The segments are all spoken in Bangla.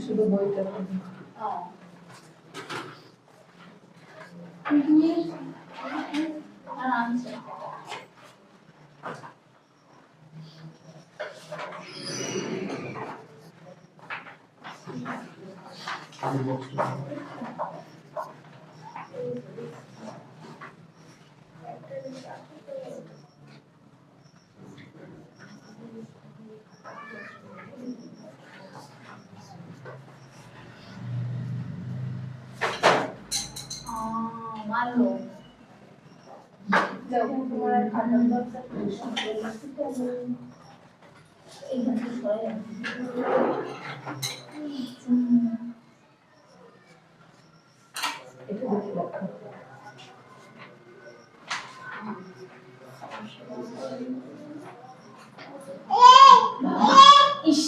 শুধু বইটা মানলো যখন তোমার খাতার দরকার এইখানে সবাই এটা দেখি লেখা ইস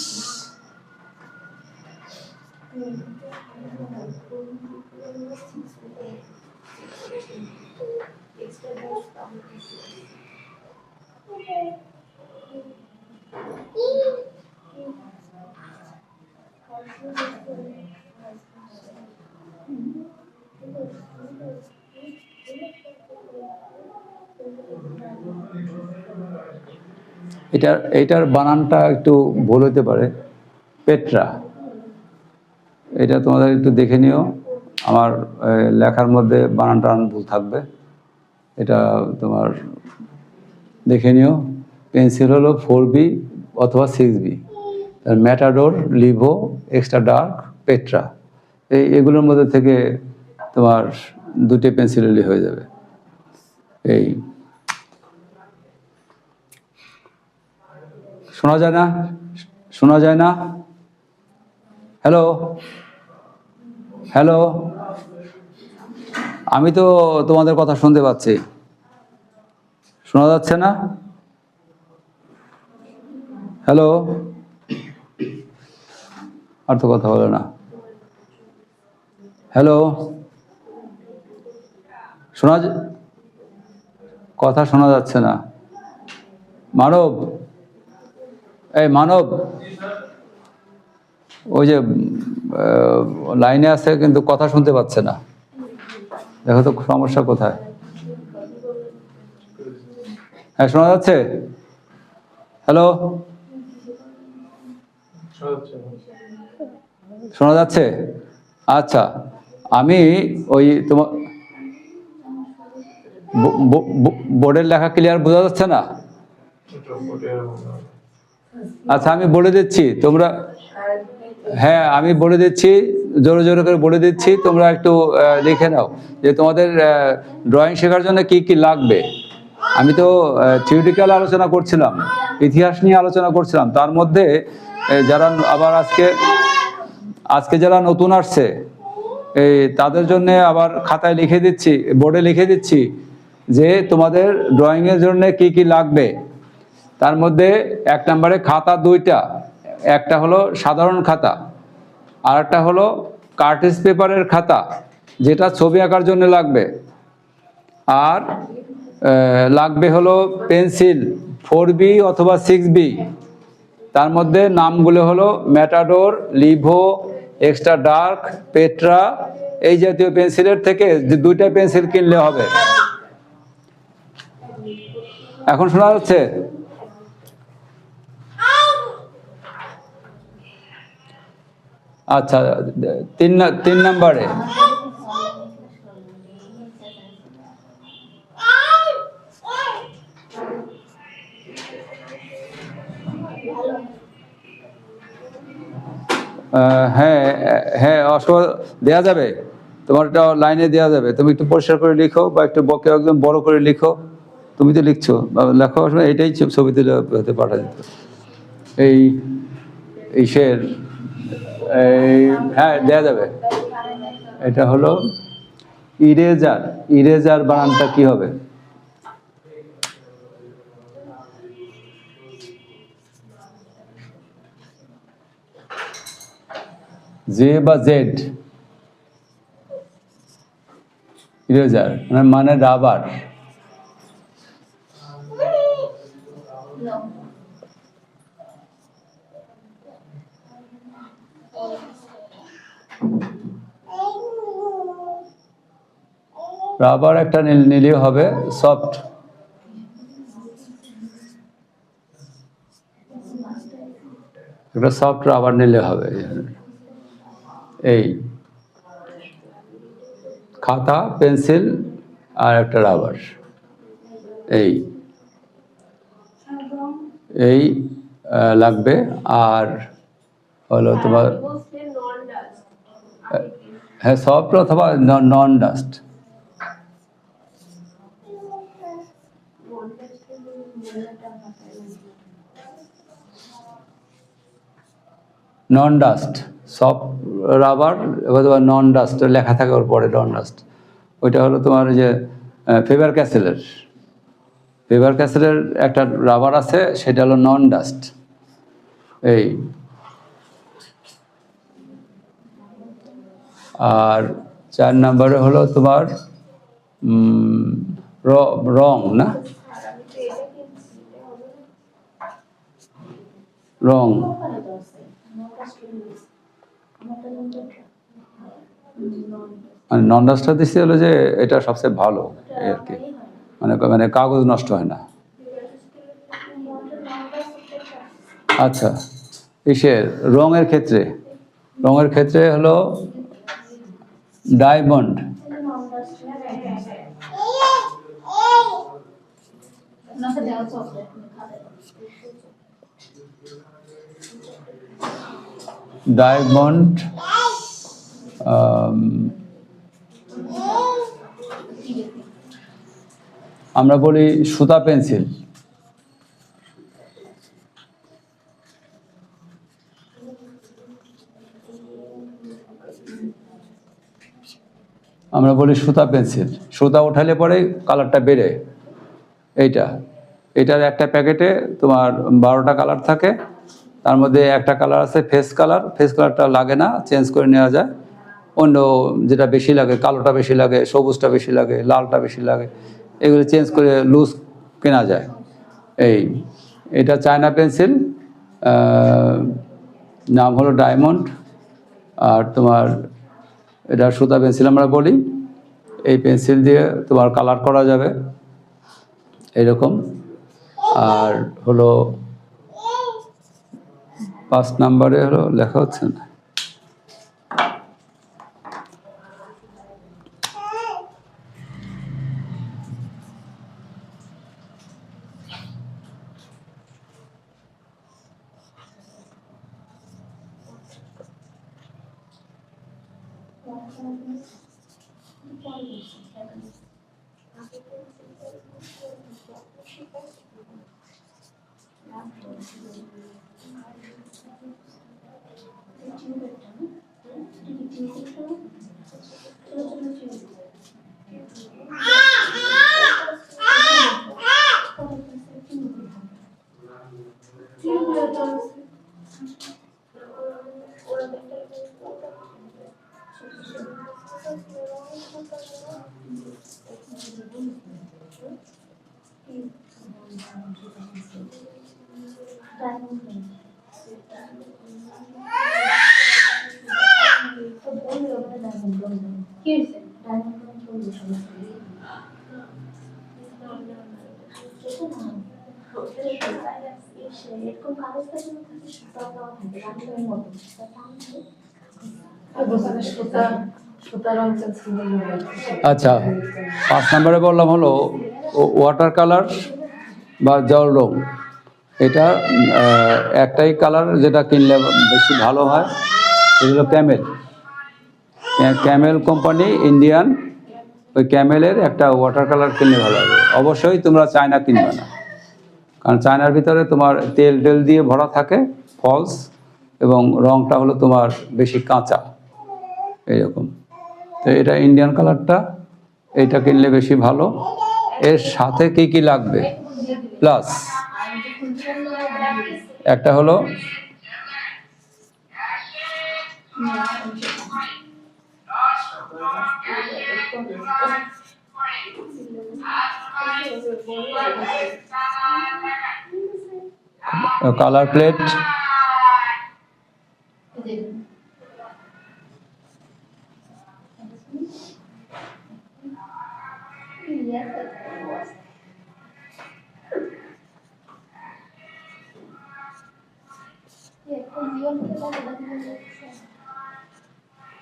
এটার বানানটা একটু ভুল হতে পারে, পেট্রা। এটা তোমাদের একটু দেখে নিও, আমার লেখার মধ্যে বানানটা ভুল থাকবে, এটা তোমার দেখে নিও। পেন্সিল হলো 4B অথবা 6B, matador, Livo, extra dark, Petra, এগুলোর মধ্যে থেকে তোমার দুটো পেন্সিল হয়ে যাবে। এই শোনা যায় না? শোনা যায় না? হ্যালো হ্যালো, আমি তো তোমাদের কথা শুনতে পাচ্ছি, শোনা যাচ্ছে না? হ্যালো, আর তো কথা বলে না। হ্যালো, কথা শোনা যাচ্ছে না। মানব, এই মানব, ওই যে লাইনে আছে কিন্তু কথা শুনতে পাচ্ছে না, দেখো তো সমস্যা কোথায়। হ্যাঁ, শোনা যাচ্ছে? হ্যালো, শোনা যাচ্ছে? আচ্ছা, আমি ওই তোমার বোর্ডের লেখা ক্লিয়ার বোঝা যাচ্ছে না? আচ্ছা, আমি বলে দিচ্ছি, তোমরা, হ্যাঁ আমি বলে দিচ্ছি, জোরে জোরে করে বলে দিচ্ছি, তোমরা একটু লিখে নাও যে তোমাদের ড্রয়িং শেখার জন্য কি কি লাগবে। আমি তো থিওরিটিক্যাল আলোচনা করছিলাম, ইতিহাস নিয়ে আলোচনা করছিলাম, তার মধ্যে যারা আবার আজকে যারা নতুন আসছে তাদের জন্য আবার খাতায় লিখে দিচ্ছি, বোর্ডে লিখে দিচ্ছি যে তোমাদের ড্রয়িংয়ের জন্য কি কি লাগবে। তার মধ্যে 1 নম্বরে খাতা 2টা, একটা হলো সাধারণ খাতা, আর একটা হলো কার্টেজ পেপারের খাতা, যেটা ছবি আঁকার জন্য লাগবে। আর লাগবে হলো পেন্সিল 4B অথবা 6B, তার মধ্যে নামগুলো হলো matador, Livo, extra dark, Petra, এই জাতীয় পেন্সিলের থেকে 2টা পেন্সিল কিনলে হবে। এখন শোনা যাচ্ছে? আচ্ছা, 3 নম্বরে হ্যাঁ হ্যাঁ, দেওয়া যাবে, তোমার এটা লাইনে দেওয়া যাবে, তুমি একটু পরিষ্কার করে লিখো বা একটু একদম বড় করে লিখো। তুমি তো লিখছো, লেখো, এটাই ছবি তুলে হতে পাঠা যেত। এই হ্যাঁ, দেওয়া যাবে। এটা হলো ইরেজার। ইরেজার বানানটা কি হবে? জে বা জেড? ইরেজার মানে রাবার। No. রাবার একটা নিলেও হবে, সফট। একটা সফট রাবার নিলে হবে। এই খাতা, পেন্সিল আর একটা রাবার, এই এই লাগবে। আর হলো তোমার হ্যাঁ সফট অথবা non dust. Non dust, soft rubber অথবা নন ডাস্ট লেখা থাকে ওর পরে, নন ডাস্ট। ওইটা হলো তোমার যে ফেবার ক্যাসেলের একটা রাবার আছে, সেটা হলো নন ডাস্ট। এই আর 4 নম্বরে হলো তোমার রং, না রং, মানে নন ডাস্টটা দিচ্ছি হলো যে এটা সবচেয়ে ভালো এই আর কি, মানে কাগজ নষ্ট হয় না। আচ্ছা, ইসের রঙের ক্ষেত্রে হলো ডায়মন্ড। ডায়মন্ড আমরা বলি সুতা পেন্সিল। আমরা বলি সুতা পেন্সিল। সুতা উঠালে পরে কালারটা বেড়ে। এটার একটা প্যাকেটে তোমার 12টা কালার থাকে। তার মধ্যে একটা কালার আছে ফেস কালারটা লাগে না, চেঞ্জ করে নেওয়া যায়। অন্য যেটা বেশি লাগে, কালোটা বেশি লাগে, সবুজটা বেশি লাগে, লালটা বেশি লাগে, এগুলো চেঞ্জ করে লুজ কেনা যায়। এটা চায়না পেন্সিল, নাম হলো ডায়মন্ড। আর তোমার এটা সুতা পেন্সিল আমরা বলি। এই পেন্সিল দিয়ে তোমার কালার করা যাবে এরকম। আর হলো 5 নম্বরে হলো লেখা হচ্ছে না, আচ্ছা 5 নম্বরে বললাম হলো ওয়াটার কালার বা জল রং। এটা একটাই কালার যেটা কিনলে বেশি ভালো হয়, এগুলো ক্যামেল কোম্পানি ইন্ডিয়ান। ওই ক্যামেলের একটা ওয়াটার কালার কিনলে ভালো হবে। অবশ্যই তোমরা চায়না কিনবে না, কারণ চায়নার ভিতরে তোমার তেল দিয়ে ভরা থাকে, ফলস, এবং রংটা হলো তোমার বেশি কাঁচা এরকম। তো এটা ইন্ডিয়ান কালারটা, এইটা কিনলে বেশি ভালো। এর সাথে কি কি লাগবে প্লাস একটা হলো কালার প্লেট,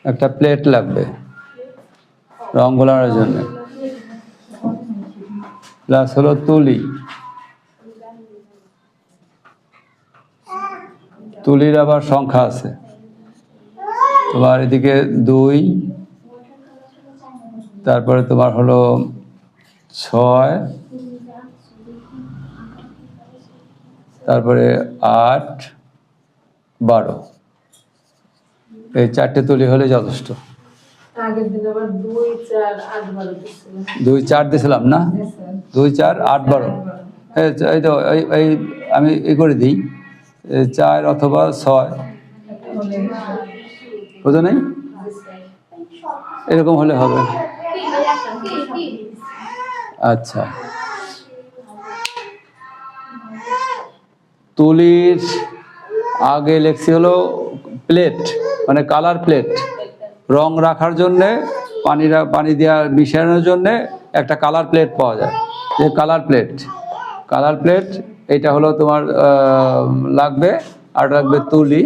একটা প্লেট লাগবে রং গোলানোর জন্য, প্লাস হলো তুলি, তুলির আবার সংখ্যা আছে তোমার এদিকে 2, তারপরে তোমার হলো 6, তারপরে 8, 12, এই 4টে তুলি হলে যথেষ্ট। আগের দিন আবার 2, 4, 8, 12 দিচ্ছিলাম। 2, 4 দিয়েছিলাম না, 2, 4, 8, 12। এই তো এই আমি করে দিই 4 অথবা 6, বুঝো নেই, এরকম হলে হবে। আচ্ছা, তুলির আগে লেখছি হলো প্লেট, মানে কালার প্লেট, রং রাখার জন্যে পানি দেওয়া মিশানোর জন্যে একটা কালার প্লেট পাওয়া যায়, যে কালার প্লেট এইটা হলো তোমার লাগবে। আর লাগবে তুলি,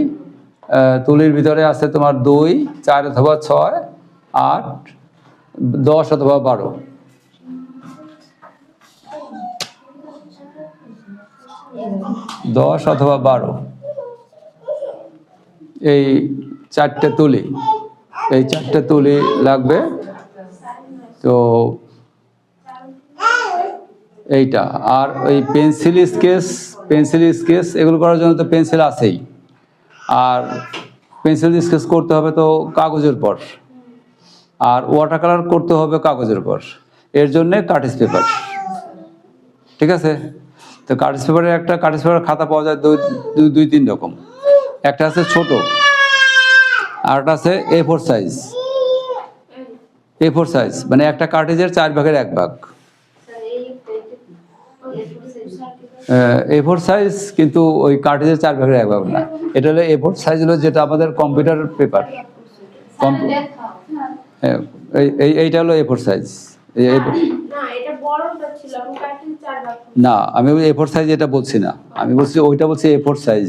তুলির ভিতরে আছে তোমার 2, 4 অথবা 6, 8, 10 অথবা 12। অথবা 12 এই 4টে তুলি, এই 4টে তুলি লাগবে। তো এইটা আর ওই পেন্সিল স্কেচ এগুলো করার জন্য তো পেন্সিল আছেই, আর পেন্সিল স্কেচ করতে হবে তো কাগজের পর, আর ওয়াটার কালার করতে হবে কাগজের পর, এর জন্যে কার্টিজ পেপার। ঠিক আছে, তো কার্টিজ পেপারের খাতা পাওয়া যায় 2-3 রকম। একটা আছে ছোট, আর একটা আছে A4 সাইজ, মানে একটা কার্টিজের 4 ভাগের 1 ভাগ। A4 সাইজ কিন্তু ওই কার্টিজের 4 ভাগের 1 ভাগ না, এটা হলো A4 সাইজ হলো যেটা আমাদের কম্পিউটার পেপার। এইটা হলো A4 সাইজ। না, আমি A4 সাইজ এটা বলছি না, আমি বলছি ওইটা বলছি A4 সাইজ।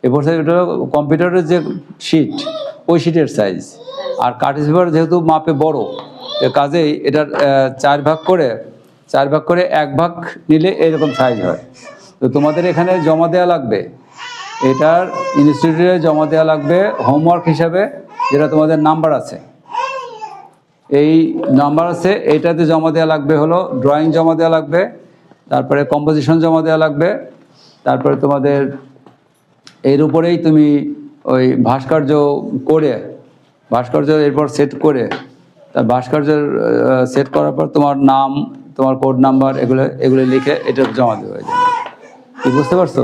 A4 সাইজ ওটা কম্পিউটারের যে শিট, ওই শিটের সাইজ। আর কার্টিজ পেপার যেহেতু মাপে বড়, কাজেই এটার 4 ভাগ করে 1 ভাগ নিলে এরকম সাইজ হয়। তো তোমাদের এখানে জমা দেওয়া লাগবে, এটার ইনস্টিটিউটে জমা দেওয়া লাগবে হোমওয়ার্ক হিসাবে, যেটা তোমাদের নাম্বার আছে, এই নাম্বার আছে, এইটাতে জমা দেওয়া লাগবে হলো ড্রয়িং জমা দেওয়া লাগবে, তারপরে কম্পোজিশন জমা দেওয়া লাগবে, তারপরে তোমাদের এর উপরেই তুমি ওই ভাস্কর্য এরপর সেট করে, তার ভাস্কর্য সেট করার পর তোমার নাম, তোমার কোড নাম্বার এগুলো লিখে এটা জমা দেওয়া যায়। কি বুঝতে পারছো?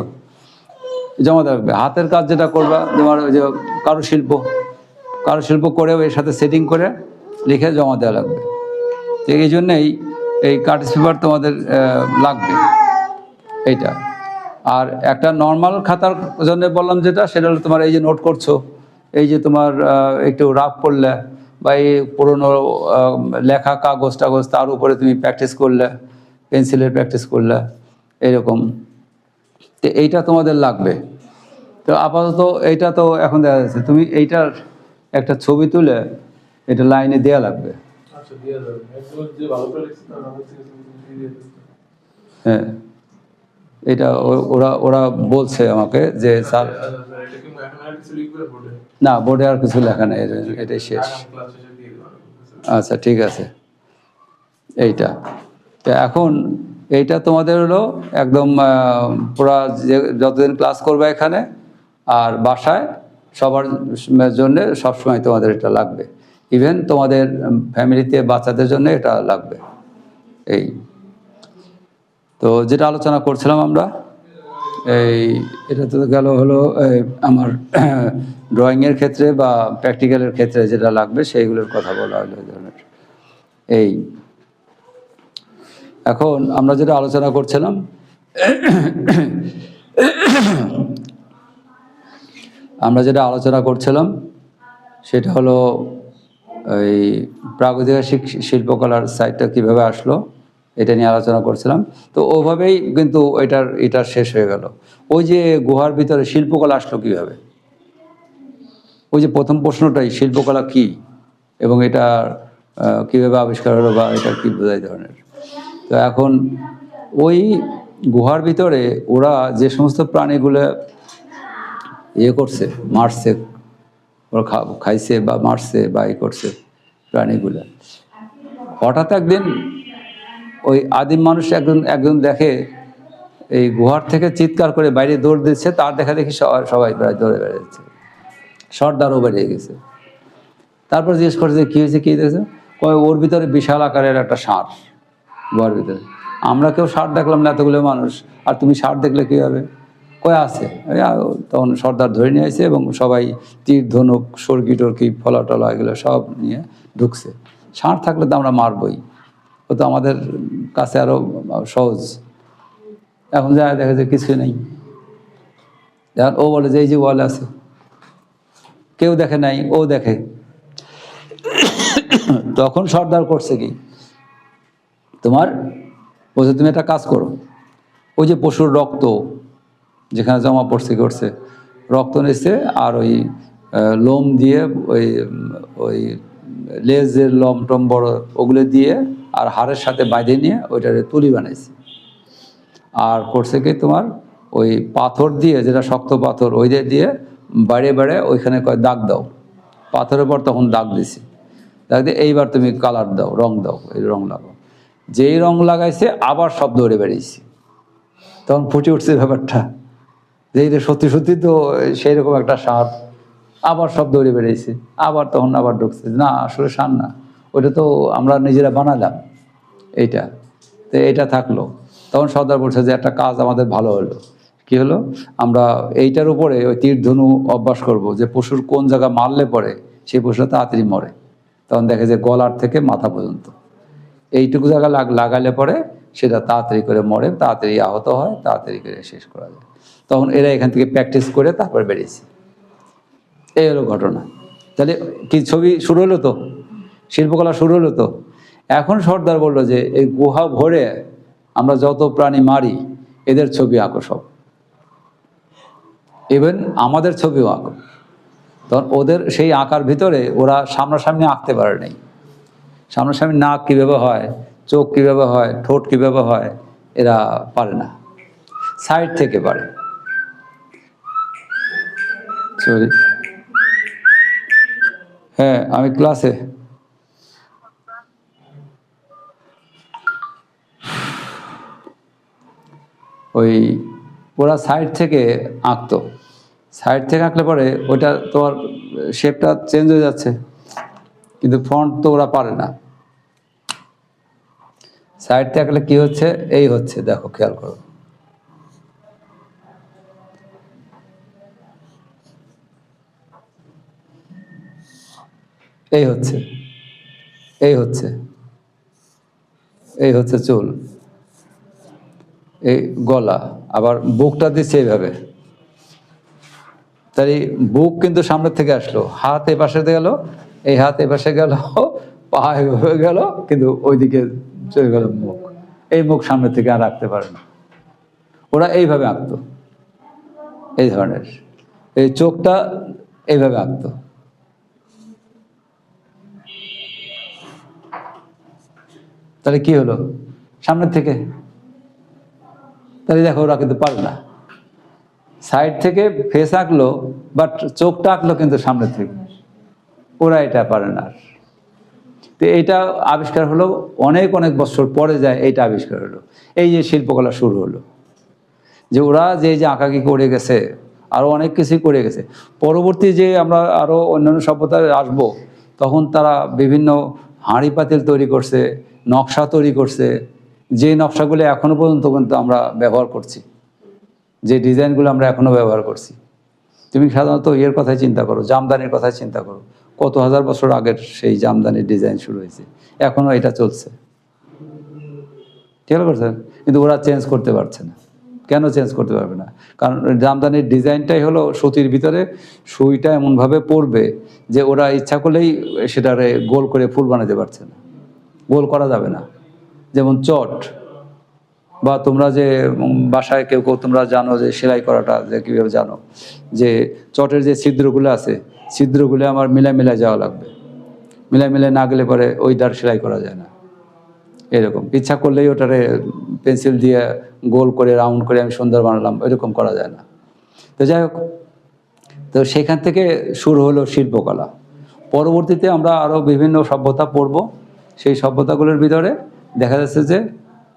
জমা দেওয়া লাগবে। হাতের কাজ যেটা করবা, তোমার ওই যে কারুশিল্প করেও এর সাথে সেটিং করে লিখে জমা দেওয়া লাগবে। তো এই জন্যেই এই কার্টিজ পেপার তোমাদের লাগবে এইটা। আর একটা নর্মাল খাতার জন্য বললাম যেটা, সেটা হলো তোমার এই যে নোট করছো, এই যে তোমার একটু রাফ করলে বা এই পুরোনো লেখা কাগজ তার উপরে তুমি প্র্যাকটিস করলে, পেন্সিলের প্র্যাকটিস করলে, এরকম। তো এইটা তোমাদের লাগবে। তো আপাতত এইটা তো এখন দেখা যাচ্ছে, তুমি এইটার একটা ছবি তুলে এটা লাইনে দেয়া লাগবে। হ্যাঁ, এটা ওরা বলছে আমাকে যে স্যার, না বোর্ডে আর কিছু লেখা নেই, এটাই শেষ। আচ্ছা, ঠিক আছে। এইটা তো এখন এইটা তোমাদের হলো একদম পুরা যতদিন ক্লাস করবে এখানে আর বাসায় সবার জন্য সবসময় তোমাদের এটা লাগবে। ইভেন তোমাদের ফ্যামিলিতে বাচ্চাদের জন্য এটা লাগবে। এই তো যেটা আলোচনা করছিলাম আমরা, এটা তো গেল হলো আমার ড্রয়িংয়ের ক্ষেত্রে বা প্র্যাকটিক্যালের ক্ষেত্রে যেটা লাগবে সেইগুলোর কথা বলা হলো এই ধরনের। এখন আমরা যেটা আলোচনা করছিলাম, সেটা হলো এই প্রাগৈতিহাসিক শিল্পকলার সাইটটা কিভাবে আসলো এটা নিয়ে আলোচনা করছিলাম। তো ওভাবেই কিন্তু এটা শেষ হয়ে গেল। ওই যে গুহার ভিতরে শিল্পকলা আসলো কিভাবে, ওই যে প্রথম প্রশ্নটাই শিল্পকলা কি এবং এটা কিভাবে আবিষ্কার হলো বা এটা কি বোঝায় ধরনের। তো এখন ওই গুহার ভিতরে ওরা যে সমস্ত প্রাণীগুলো করছে, মারছে, ওরা খাইছে বা মারছে বা করছে প্রাণীগুলো, হঠাৎ একদিন ওই আদিম মানুষ একজন দেখে এই গুহার থেকে চিৎকার করে বাইরে দৌড় দিচ্ছে, তার দেখা দেখি সবাই প্রায় দৌড়ে বেড়াচ্ছে, সর্দারও বেরিয়ে গেছে। তারপর জিজ্ঞেস করছে কী হয়েছে, কী দেখেছে, কয় ওর ভিতরে বিশাল আকারের একটা ষাঁড় গুহার ভিতরে। আমরা কেউ ষাঁড় দেখলাম না, এতগুলো মানুষ, আর তুমি ষাঁড় দেখলে কী হবে, কয় আছে। তখন সর্দার ধরে নিয়ে আসে এবং সবাই তীর ধনুক সরকি টরকি ফলা টলা এগুলো সব নিয়ে ঢুকছে। ষাঁড় থাকলে তো আমরা মারবই, ও তো আমাদের কাছে আরও সহজ। এখন যা দেখা যায় কিছুই নেই। এখন ও বলে যে এই যে ওয়াল আছে, কেউ দেখে নাই, ও দেখে। তখন সর্দার করছে কি, তোমার বলছে তুমি একটা কাজ করো, ওই যে পশুর রক্ত যেখানে জমা পড়ছে করছে, রক্ত নিচ্ছে আর ওই লোম দিয়ে ওই লেজের লোম টম বড় ওগুলো দিয়ে আর হাড়ের সাথে বাঁধে নিয়ে ওইটার তুলি বানাইছে। আর করছে কি তোমার ওই পাথর দিয়ে, যেটা শক্ত পাথর, ওই দিয়ে বাইরে বাইরে ওইখানে কয় দাগ দাও, পাথরের পর তখন দাগ দিছি, দাগ দিয়ে এইবার তুমি কালার দাও, রং দাও, এই রং লাগাও। যেই রং লাগাইছে আবার সব দৌড়ে বেরিয়েছি। তখন ফুটে উঠছে ব্যাপারটা যে এটা সত্যি সত্যি তো সেই রকম একটা ষাঁড়। আবার সব দৌড়ে বেরিয়েছে, তখন আবার ঢুকছে, না আসলে ষাঁড় না, ওইটা তো আমরা নিজেরা বানালাম এইটা। তো এইটা থাকলো। তখন সর্দার বলছে যে একটা কাজ আমাদের ভালো হলো, কি হলো, আমরা এইটার উপরে ওই তীর ধনু অভ্যাস করব, যে পশুর কোন জায়গা মারলে পরে সেই পশুটা তাড়াতাড়ি মরে। তখন দেখে যে গলার থেকে মাথা পর্যন্ত এইটুকু জায়গা লাগালে পরে সেটা তাড়াতাড়ি করে মরে, তাড়াতাড়ি আহত হয়, তাড়াতাড়ি করে শেষ করা যায়। তখন এরা এখান থেকে প্র্যাকটিস করে তারপর বেরিয়েছে। এই হলো ঘটনা। তাহলে কি ছবি শুরু হলো তো, শিল্পকলা শুরু হলো তো। এখন সর্দার বললো যে এই গুহা ভরে আমরা যত প্রাণী মারি এদের ছবি আঁকো সব, ইভেন আমাদের ছবিও আঁকো। তখন ওদের সেই আঁকার ভিতরে ওরা সামনাসামনি আঁকতে পারে নাই। সামনাসামনি নাক কীভাবে হয়, চোখ কীভাবে হয়, ঠোঁট কীভাবে হয়, এরা পারে না, সাইড থেকে পারে। সরি, হ্যাঁ আমি ক্লাসে। ওই ওরা সাইড থেকে আঁকতো, সাইড থেকে আঁকলে পরে ওইটা তোমার শেপটা চেঞ্জ হয়ে যাচ্ছে, কিন্তু ফ্রন্ট তো ওরা পারে না। সাইড থেকে আঁকলে কি হচ্ছে, এই হচ্ছে, দেখো খেয়াল করো, এই হচ্ছে, এই হচ্ছে, এই হচ্ছে চুল, এই গলা, আবার বুকটা দিচ্ছে এইভাবে। তাই বুক কিন্তু সামনের থেকে আসলো, হাত এ পাশে গেল, এই হাত এ পাশে গেল, পা এভাবে গেল, কিন্তু ওইদিকে চলে গেল মুখ। এই মুখ সামনের থেকে আর রাখতে পারে না। ওরা এইভাবে আঁকতো, এই ধরনের, এই চোখটা এইভাবে আঁকতো। তাহলে কি হলো, সামনের থেকে। তাহলে দেখো ওরা কিন্তু পারে না, সাইড থেকে ফেস আঁকলো বাট চোখটা আঁকলো কিন্তু সামনের থেকে, ওরা এটা পারে না। তো এইটা আবিষ্কার হলো অনেক অনেক বছর পরে যায়, এইটা আবিষ্কার হলো, এই যে শিল্পকলা শুরু হলো। যে ওরা যে আঁকাকি করে গেছে, আরও অনেক কিছুই করে গেছে। পরবর্তী যে আমরা আরও অন্যান্য সভ্যতায় আসবো, তখন তারা বিভিন্ন হাঁড়ি পাতিল তৈরি করছে, নকশা তৈরি করছে, যে নকশাগুলো এখনো পর্যন্ত কিন্তু আমরা ব্যবহার করছি, যে ডিজাইনগুলো আমরা এখনো ব্যবহার করছি। তুমি সাধারণত এর কথাই চিন্তা করো, জামদানির কথাই চিন্তা করো, কত হাজার বছর আগের সেই জামদানির ডিজাইন শুরু হয়েছে, এখনো এটা চলছে। খেয়াল করছেন? কিন্তু ওরা চেঞ্জ করতে পারছে না। কেন চেঞ্জ করতে পারবে না? কারণ জামদানির ডিজাইনটাই হলো সুতির ভিতরে সুইটা এমনভাবে পড়বে যে ওরা ইচ্ছা করলেই সেটারে গোল করে ফুল বানাতে পারছে না, গোল করা যাবে না। যেমন চট, বা তোমরা যে বাসায় কেউ কেউ তোমরা জানো যে সেলাই করাটা যে কীভাবে জানো, যে চটের যে ছিদ্রগুলো আছে, ছিদ্রগুলো আমার মিলাই যাওয়া লাগবে, মিলাই না গেলে পরে ওইটার সেলাই করা যায় না। এরকম ইচ্ছা করলেই ওটারে পেন্সিল দিয়ে গোল করে রাউন্ড করে আমি সুন্দর বানালাম, এরকম করা যায় না। তো যাই হোক, তো সেখান থেকে শুরু হলো শিল্পকলা। পরবর্তীতে আমরা আরও বিভিন্ন সভ্যতা পড়ব। সেই সভ্যতাগুলোর ভিতরে দেখা যাচ্ছে যে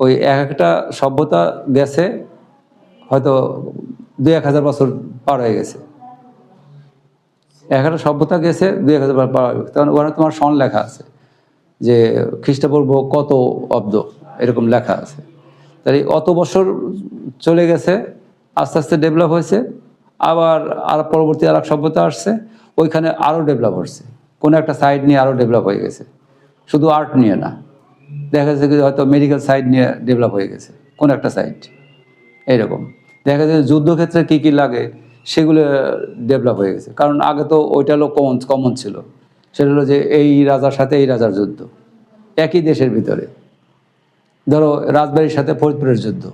ওই এক একটা সভ্যতা গেছে হয়তো ২-১ হাজার বছর পার হয়ে গেছে, এক একটা সভ্যতা গেছে ২-১ হাজার পার হয়ে গেছে। তখন ওখানে তোমার সন লেখা আছে যে খ্রিস্টপূর্ব কত অব্দ, এরকম লেখা আছে। তাই অত বছর চলে গেছে, আস্তে আস্তে ডেভেলপ হয়েছে। আবার আর পরবর্তী আর এক সভ্যতা আসছে, ওইখানে আরও ডেভেলপ হচ্ছে, কোনো একটা সাইড নিয়ে আরও ডেভেলপ হয়ে গেছে, শুধু আর্ট নিয়ে না, দেখা যাচ্ছে কি হয়তো মেডিকেল সাইড নিয়ে ডেভেলপ হয়ে গেছে কোনো একটা সাইড। এইরকম দেখা যাচ্ছে যুদ্ধক্ষেত্রে কী কী লাগে সেগুলো ডেভেলপ হয়ে গেছে। কারণ আগে তো ওইটা হলো কমন ছিল, সেটা হলো যে এই রাজার সাথে এই রাজার যুদ্ধ, একই দেশের ভিতরে। ধরো রাজবাড়ির সাথে ফরিদপুরের যুদ্ধ,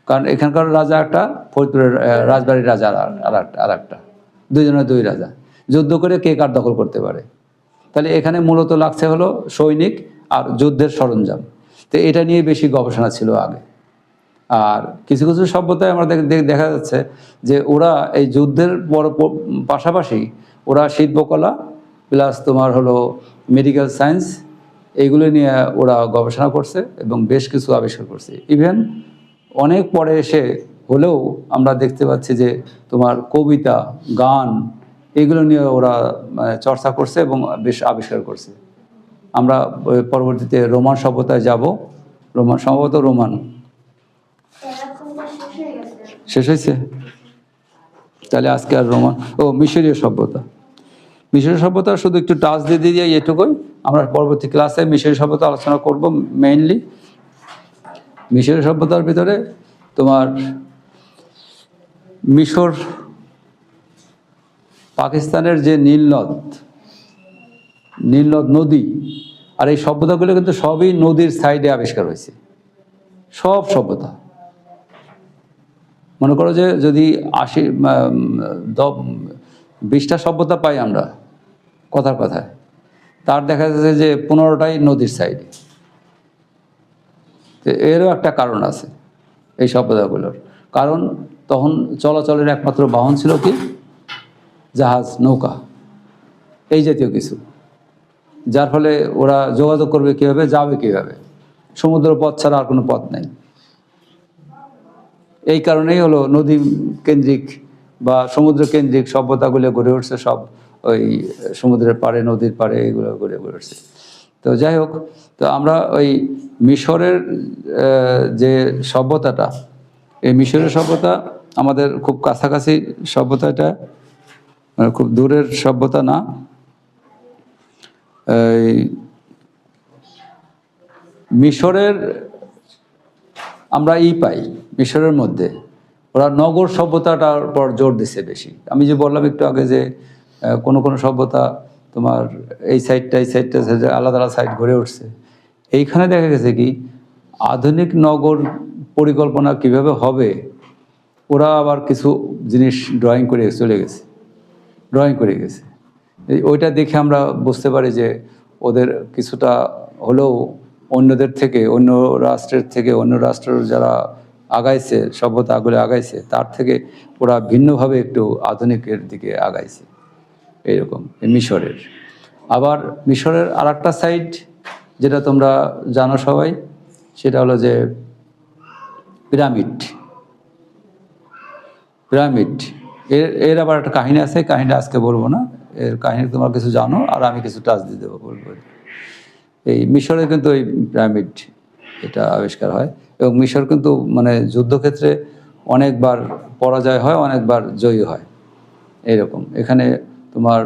কারণ এখানকার রাজা একটা, ফরিদপুরের রাজবাড়ির রাজা আর একটা, দুইজনের দুই রাজা যুদ্ধ করে কে কার দখল করতে পারে। তাহলে এখানে মূলত লাগছে হলো সৈনিক আর যুদ্ধের সরঞ্জাম। তো এটা নিয়ে বেশি গবেষণা ছিল আগে। আর কিছু কিছু সভ্যতায় আমরা দেখা যাচ্ছে যে ওরা এই যুদ্ধের পাশাপাশি ওরা শিল্পকলা প্লাস তোমার হলো মেডিকেল সায়েন্স, এইগুলো নিয়ে ওরা গবেষণা করছে এবং বেশ কিছু আবিষ্কার করছে। ইভেন অনেক পরে এসে হলেও আমরা দেখতে পাচ্ছি যে তোমার কবিতা, গান, এগুলো নিয়ে ওরা চর্চা করছে এবং বেশ আবিষ্কার করছে। আমরা পরবর্তীতে রোমান সভ্যতায় যাব। সম্ভবত রোমান শেষ হয়েছে, তাহলে আজকে আর রোমান মিশরীয় সভ্যতা। মিশরীয় সভ্যতা শুধু একটু টাচ দিয়ে দিয়ে এটুকুই। আমরা পরবর্তী ক্লাসে মিশরীয় সভ্যতা আলোচনা করব মেইনলি। মিশরীয় সভ্যতার ভিতরে তোমার মিশর, পাকিস্তানের যে নীলনদ নদী, আর এই সভ্যতাগুলো কিন্তু সবই নদীর সাইডে আবিষ্কার হয়েছে, সব সভ্যতা। মনে করো যে যদি 20টা সভ্যতা পাই আমরা কথায়, তার দেখা যাচ্ছে যে 15টাই নদীর সাইডে। তো এরও একটা কারণ আছে এই সভ্যতাগুলোর। কারণ তখন চলাচলের একমাত্র বাহন ছিল কি? জাহাজ, নৌকা, এই জাতীয় কিছু। যার ফলে ওরা যোগাযোগ করবে কীভাবে, যাবে কীভাবে? সমুদ্র পথ ছাড়া আর কোনো পথ নেই। এই কারণেই হলো নদী কেন্দ্রিক বা সমুদ্র কেন্দ্রিক সভ্যতাগুলো গড়ে উঠছে, সব ওই সমুদ্রের পাড়ে, নদীর পাড়ে, এগুলো গড়ে উঠছে। তো যাই হোক, তো আমরা ওই মিশরের যে সভ্যতাটা, এই মিশরের সভ্যতা আমাদের খুব কাছাকাছি সভ্যতা, এটা মানে খুব দূরের সভ্যতা না। এই মিশরের আমরা পাই, মিশরের মধ্যে ওরা নগর সভ্যতাটার পর জোর দিছে বেশি। আমি যে বললাম একটু আগে যে কোনো সভ্যতা তোমার এই সাইডটা আলাদা আলাদা সাইড গড়ে উঠছে। এইখানে দেখা গেছে কি আধুনিক নগর পরিকল্পনা কিভাবে হবে, ওরা আবার কিছু জিনিস ড্রয়িং করে গেছে। ওইটা দেখে আমরা বুঝতে পারি যে ওদের কিছুটা হলেও অন্যদের থেকে, অন্য রাষ্ট্রের যারা আগাইছে, সভ্যতাগুলো আগাইছে, তার থেকে ওরা ভিন্নভাবে একটু আধুনিকের দিকে আগাইছে। এইরকম মিশরের। আবার মিশরের আর একটা সাইড যেটা তোমরা জানো সবাই, সেটা হলো যে পিরামিড। এর আবার একটা কাহিনী আছে, কাহিনীটা আজকে বলবো না, এর কাহিনী তোমরা কিছু জানো, আর আমি কিছু টাচ দিয়ে দেবো, বলবো। এই মিশরে কিন্তু এই পিরামিড এটা আবিষ্কার হয়, এবং মিশর কিন্তু মানে যুদ্ধক্ষেত্রে অনেকবার পরাজয় হয়, অনেকবার জয়ী হয় এইরকম। এখানে তোমার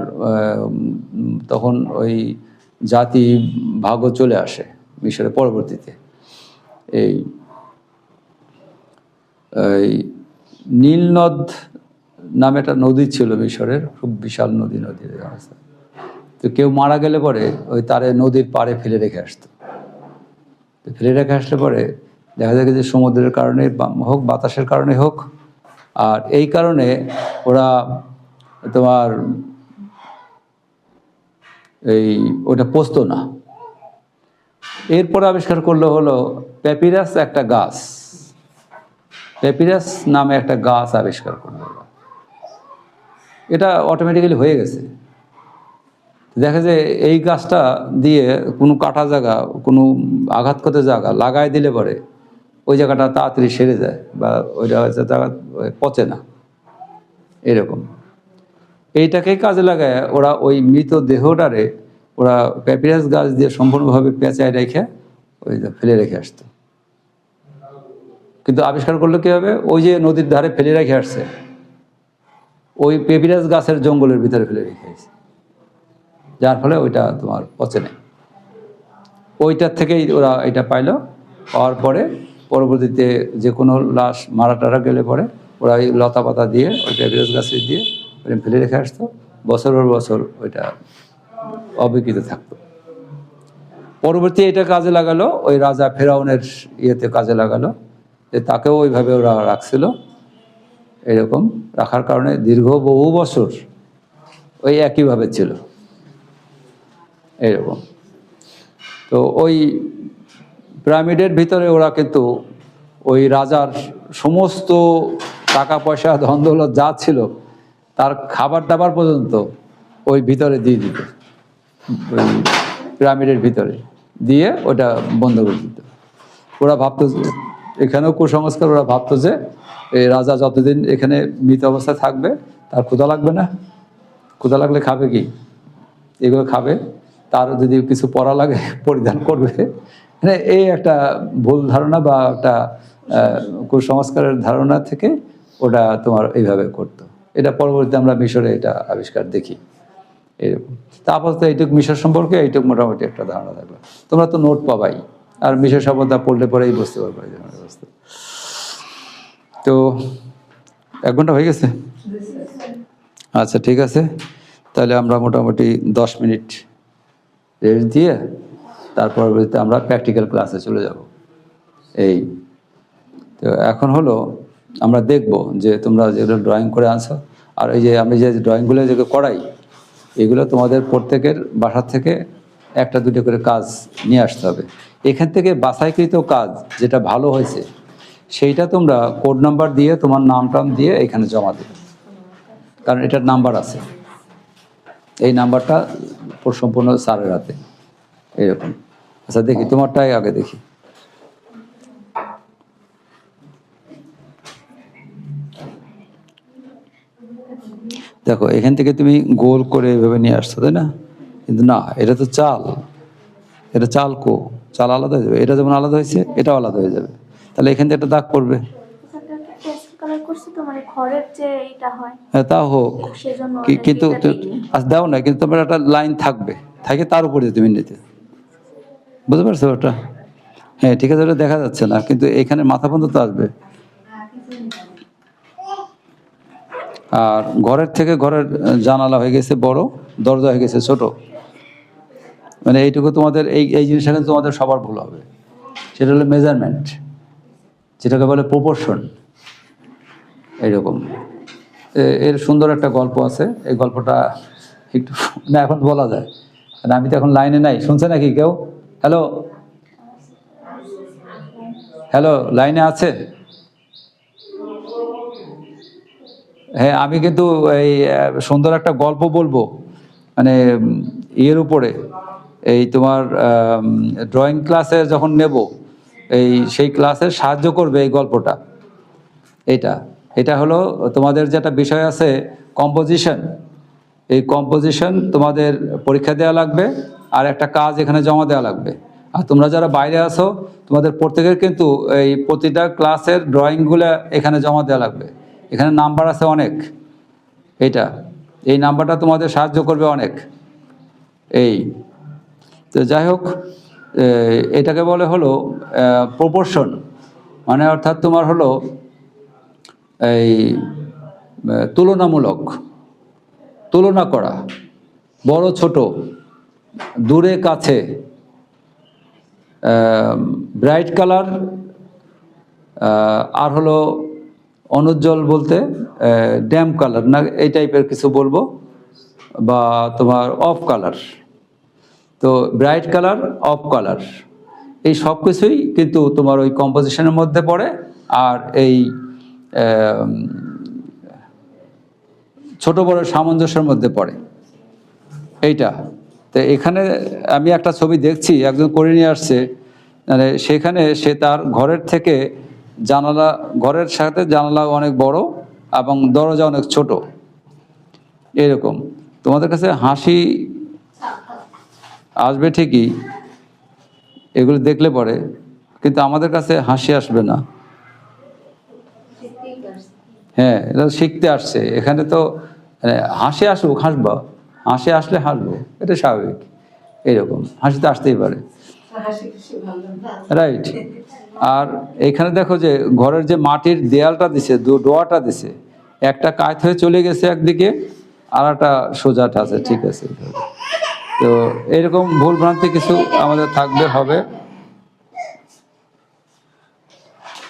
তখন ওই জাতি ভাগও চলে আসে মিশরের পরবর্তীতে। এই নীল নদ নামে একটা নদী ছিল মিশরের, খুব বিশাল নদীর অবস্থা। তো কেউ মারা গেলে পরে ওই তারে নদীর পাড়ে ফেলে রেখে আসতো। তো ফেলে রেখে আসলে পরে দেখা যায় যে সমুদ্রের কারণে হোক, বাতাসের কারণে হোক, আর এই কারণে ওরা তোমার ওটা পচতো না। এরপর আবিষ্কার করলো হলো প্যাপিরাস, একটা গাছ, প্যাপিরাস নামে একটা গাছ আবিষ্কার করলো। এটা অটোমেটিক্যালি হয়ে গেছে। দেখা যায় এই গাছটা দিয়ে কোনো কাটা জায়গা, কোনো আঘাত করতে জায়গা লাগাই দিলে পরে ওই জায়গাটা তাড়াতাড়ি সেরে যায়, বা ওই জায়গা পচে না এরকম। এইটাকেই কাজে লাগায় ওরা ওই মৃত দেহটারে ওরা প্যাপিরাস গাছ দিয়ে সম্পূর্ণভাবে পেঁচায় রেখে ওই ফেলে রেখে আসতো। কিন্তু আবিষ্কার করলে কী হবে, ওই যে নদীর ধারে ফেলে রেখে আসছে, ওই প্যাপিরাস গাছের জঙ্গলের ভিতরে ফেলে রেখে আসছে, যার ফলে ওইটা তোমার পচে নেই। ওইটার থেকেই ওরা এটা পাইলো। পাওয়ার পরে পরবর্তীতে যে কোনো লাশ মারা টারা গেলে পরে ওরা ওই লতা পাতা দিয়ে ওই প্যাপিরাস গাছে দিয়ে ফেলে রেখে আসতো, বছর পর বছর ওইটা অবিকৃত থাকতো। পরবর্তী এটা কাজে লাগালো ওই রাজা ফেরাউনের ইয়েতে কাজে লাগালো, যে তাকেও ওইভাবে ওরা রাখছিল। এরকম রাখার কারণে দীর্ঘ বহু বছর ওই একইভাবে ছিল এরকম। তো ওই পিরামিডের ভিতরে ওরা কিন্তু ওই রাজার সমস্ত টাকা পয়সা ধন দৌলত যা ছিল তার খাবার দাবার পর্যন্ত ওই ভিতরে দিয়ে দিত, ওই পিরামিডের ভিতরে দিয়ে ওটা বন্ধ করে দিত। ওরা ভাবতো, এখানেও কুসংস্কার, ওরা ভাবতো যে এই রাজা যতদিন এখানে মৃত অবস্থায় থাকবে তার ক্ষুধা লাগবে না, ক্ষুধা লাগলে খাবে কি, এগুলো খাবে, তার যদি কিছু পরা লাগে পরিধান করবে। মানে এই একটা ভুল ধারণা বা একটা কুসংস্কারের ধারণা থেকে ওটা তোমার এইভাবে করতো। এটা পরবর্তীতে আমরা মিশরে এটা আবিষ্কার দেখি এরকম। তা আপাতত এইটুক মিশর সম্পর্কে এইটুক মোটামুটি একটা ধারণা থাকলো। তোমরা তো নোট পাবাই, আর মিশর সভ্যতা পড়লে পরেই বুঝতে পারবে এই ধরনের অবস্থা। তো 1 ঘন্টা হয়ে গেছে? আচ্ছা ঠিক আছে, তাহলে আমরা মোটামুটি 10 মিনিট রেস্ট দিয়ে তারপর আমরা প্র্যাকটিক্যাল ক্লাসে চলে যাব। এই তো এখন হলো আমরা দেখব যে তোমরা যেগুলো ড্রয়িং করে আনছো, আর এই যে আমি যে ড্রয়িংগুলো যেগুলো করাই, এগুলো তোমাদের প্রত্যেকের বাসা থেকে 1-2 করে কাজ নিয়ে আসতে হবে। এখান থেকে বাছাইকৃত কাজ যেটা ভালো হয়েছে সেইটা তোমরা কোড নাম্বার দিয়ে তোমার নাম টাম দিয়ে এখানে জমা দেবে, কারণ এটার নাম্বার আছে। এই নাম্বারটা সম্পূর্ণ স্যারের হাতে এরকম। আচ্ছা দেখি তোমারটাই আগে দেখি। দেখো এখান থেকে তুমি গোল করে এভাবে নিয়ে আসছো, তাই না? কিন্তু না, এটা তো চাল, এটা চাল চাল আলাদা হয়ে যাবে। এটা যেমন আলাদা হয়েছে এটাও আলাদা হয়ে যাবে, তাহলে এখান থেকে একটা দাগ পড়বে। হ্যাঁ তা হোক, কিন্তু দাও না, কিন্তু তোমার একটা লাইন থাকবে, থাকে তার উপরে তুমি নিতে, বুঝতে পারছো ওটা? হ্যাঁ ঠিক আছে, ওটা দেখা যাচ্ছে না, কিন্তু এখানে মাথা পর্যন্ত আসবে। আর ঘরের থেকে ঘরের জানালা হয়ে গেছে বড়, দরজা হয়ে গেছে ছোট, মানে এইটুকু তোমাদের এই জিনিসটা কিন্তু তোমাদের সবার ভুল হবে। সেটা হলো মেজারমেন্ট, যেটাকে বলে প্রপোর্শন। এইরকম এর সুন্দর একটা গল্প আছে, এই গল্পটা একটু না এখন বলা যায়, কারণ আমি তো এখন লাইনে নাই। শুনছে নাকি কেউ? হ্যালো হ্যালো, লাইনে আছে? হ্যাঁ, আমি কিন্তু এই সুন্দর একটা গল্প বলবো, মানে ইয়ের উপরে, এই তোমার ড্রয়িং ক্লাসে যখন নেব সেই ক্লাসে সাহায্য করবে এই গল্পটা। এটা হলো তোমাদের যেটা বিষয় আছে কম্পোজিশন, এই কম্পোজিশন তোমাদের পরীক্ষা দেওয়া লাগবে, আর একটা কাজ এখানে জমা দেওয়া লাগবে। আর তোমরা যারা বাইরে আছো তোমাদের প্রত্যেকের কিন্তু এই প্রতিটা ক্লাসের ড্রয়িংগুলো এখানে জমা দেওয়া লাগবে। এখানে নাম্বার আছে অনেক, এই নাম্বারটা তোমাদের সাহায্য করবে অনেক। এই তো যাই হোক, এটাকে বলে হলো প্রপোর্শন, মানে অর্থাৎ তোমার হলো এই তুলনামূলক, তুলনা করা, বড় ছোট, দূরে কাছে, ব্রাইট কালার, আর হলো অনুজ্জ্বল বলতে ড্যাম কালার না, এই টাইপের কিছু বলবো, বা তোমার অফ কালার। তো ব্রাইট কালার, অফ কালার, এই সব কিছুই কিন্তু তোমার ওই কম্পোজিশনের মধ্যে পড়ে। আর এই ছোট বড় সামঞ্জস্যের মধ্যে পড়ে এইটা। তো এখানে আমি একটা ছবি দেখছি, একজন করে নিয়ে আসছে, মানে সেখানে সে তার ঘরের থেকে জানালা, ঘরের সাথে জানালা অনেক বড় এবং দরজা অনেক ছোট, এরকম। তোমাদের কাছে হাসি আসবে ঠিকই এগুলো দেখলে পরে, কিন্তু আমাদের কাছে হাসি আসবে না। হ্যাঁ, এটা শিখতে আসছে এখানে, তো হাসি আসুক হাসবা, হাসি আসলে হাসবো, এটা স্বাভাবিক। এইরকম হাসি তো আসতেই পারে, রাইট। আর এখানে দেখো যে ঘরের যে মাটির দেয়ালটা দিছে, ডোয়াটা দিছে, একটা কাত হয়ে চলে গেছে একদিকে, আর একটা সোজাটা আছে, ঠিক আছে। তো এরকম ভুল ভ্রান্তি কিছু আমাদের থাকবে, হবে।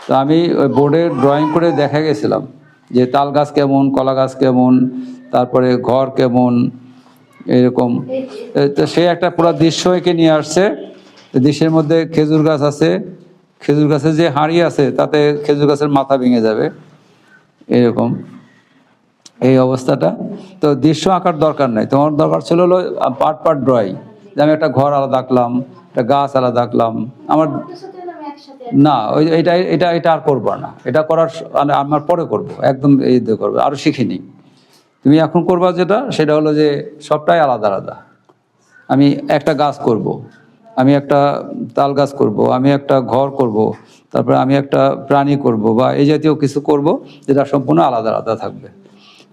তো আমি ওই বোর্ডে ড্রয়িং করে দেখা গেছিলাম যে তাল গাছ কেমন, কলা গাছ কেমন, তারপরে ঘর কেমন, এরকম। তো সে একটা পুরো দৃশ্য এঁকে নিয়ে আসছে। দৃশ্যের মধ্যে খেজুর গাছ আছে, খেজুর গাছের যে হাঁড়ি আছে তাতে খেজুর গাছের মাথা ভেঙে যাবে, এরকম এই অবস্থাটা। তো দৃশ্য আঁকার দরকার নাই, তোমার দরকার ছিল হলো পার্ট পার্ট ড্রয়িং, যে আমি একটা ঘর আলাদা আঁকলাম, একটা গাছ আলাদা আঁকলাম। আমার না, ওই এটা এটা এটা আর করবো না, এটা করার আমার পরে করব, একদম এই দিয়ে করবো, আরও শিখিনি। তুমি এখন করবা যেটা, সেটা হলো যে সবটাই আলাদা আলাদা। আমি একটা গাছ করব, আমি একটা তাল গাছ করব, আমি একটা ঘর করব, তারপরে আমি একটা প্রাণী করব, বা এই জাতীয় কিছু করব, যেটা সম্পূর্ণ আলাদা আলাদা থাকবে।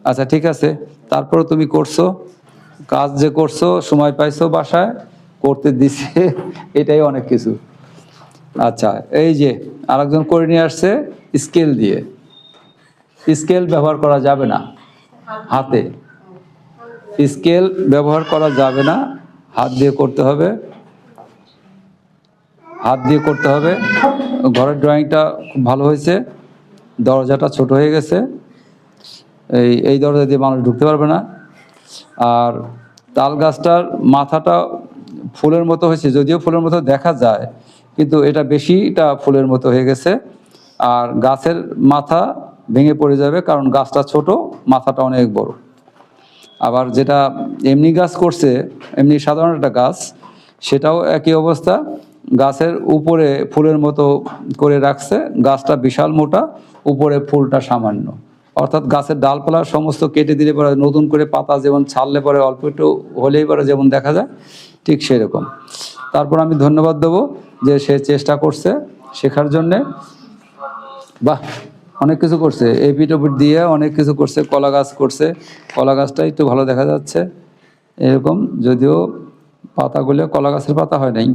আচ্ছা, ঠিক আছে। তারপরে তুমি করছো কাজ, যে করছো, সময় পাইছো, বাসায় করতে দিছে, এটাই অনেক কিছু। আচ্ছা, এই যে আরেকজন করে নিয়ে আসছে স্কেল দিয়ে। স্কেল ব্যবহার করা যাবে না হাতে, স্কেল ব্যবহার করা যাবে না, হাত দিয়ে করতে হবে, হাত দিয়ে করতে হবে। ঘরের ড্রয়িংটা খুব ভালো হয়েছে, দরজাটা ছোট হয়ে গেছে, এই দরজা দিয়ে মানুষ ঢুকতে পারবে না। আর তাল গাছটার মাথাটা ফুলের মতো হয়েছে, যদিও ফুলের মতো দেখা যায়, কিন্তু এটা বেশিটা ফুলের মতো হয়ে গেছে। আর গাছের মাথা ভেঙে পড়ে যাবে, কারণ গাছটা ছোট, মাথাটা অনেক বড়। আবার যেটা এমনি গাছ করছে, এমনি সাধারণ একটা গাছ, সেটাও একই অবস্থা, গাছের উপরে ফুলের মতো করে রাখছে, গাছটা বিশাল মোটা, উপরে ফুলটা সামান্য। অর্থাৎ গাছের ডালপালা সমস্ত কেটে দিলে পরে নতুন করে পাতা যেমন ছাড়লে পরে অল্প একটু হলেই পরে যেমন দেখা যায়, ঠিক সেরকম। তারপর আমি ধন্যবাদ দেবো যে সে চেষ্টা করছে শেখার জন্যে। বাহ, অনেক কিছু করছে, এপিট ওপিট দিয়ে অনেক কিছু করছে। কলা গাছ করছে, কলা গাছটা একটু ভালো দেখা যাচ্ছে এরকম, যদিও পাতাগুলো কলা গাছের পাতা হয় নাই,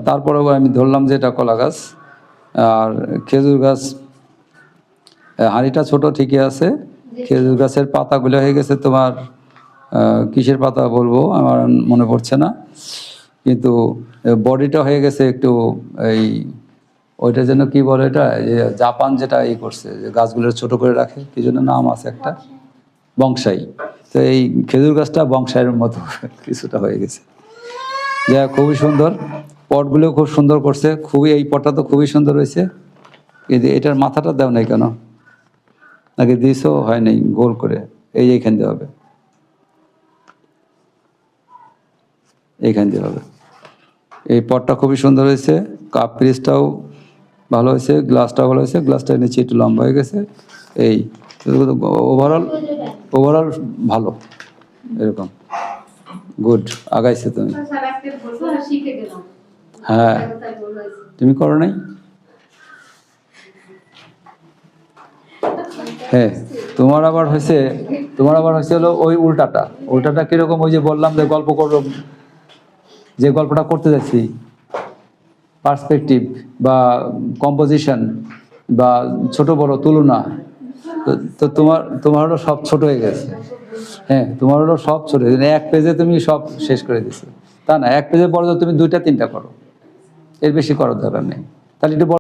তারপরেও আমি ধরলাম যে এটা কলা গাছ। আর খেজুর গাছ, হাঁড়িটা ছোট ঠিকই আছে, খেজুর গাছের পাতাগুলো হয়ে গেছে তোমার কিসের পাতা বলবো আমার মনে পড়ছে না, কিন্তু বডিটা হয়ে গেছে একটু এই, ওইটা যেন কি বলে, এটা যে জাপান যেটা ই করছে, যে গাছগুলো ছোট করে রাখে, কি জন্য নাম আছে একটা, বংশাই। তো এই খেজুর গাছটা বংশাইয়ের মতো কিছুটা হয়ে গেছে। যা খুবই সুন্দর, পটগুলো খুব সুন্দর করছে, খুবই, এই পটটা তো খুবই সুন্দর হয়েছে। কিন্তু এটার মাথাটা দেও নাই কেন, নাকি দিয়েছো? হয় নাই, গোল করে এইখান দিয়ে হবে, এইখান দিয়ে হবে। এই পটটা খুবই সুন্দর হয়েছে, কাপ পিসটাও ভালো হয়েছে, গ্লাসটাও ভালো হয়েছে, গ্লাসটা নিচে একটু লম্বা হয়ে গেছে। এই ওভারঅল ভালো। এরকম। গুড, আগাইছো তুমি। স্যার আজকে বলবো না, শিখে গেলাম। হ্যাঁ, তাই ভুল হয়েছে। তুমি করো নাই? হ্যাঁ, তোমার আবার হয়েছে হলো ওই উল্টাটা কিরকম, ওই যে বললাম যে গল্প করো, যে গল্পটা করতে যাচ্ছি, পার্সপেক্টিভ বা কম্পোজিশন বা ছোট বড় তুলনা, তো তোমার হলো সব ছোট হয়ে গেছে। হ্যাঁ, তোমার হলো সব ছোট হয়ে গেছে। এক পেজে তুমি সব শেষ করে দিছো, তা না, এক পেজের পরে তো তুমি 2টা 3টা করো, এর বেশি করার দরকার নেই। তাহলে একটু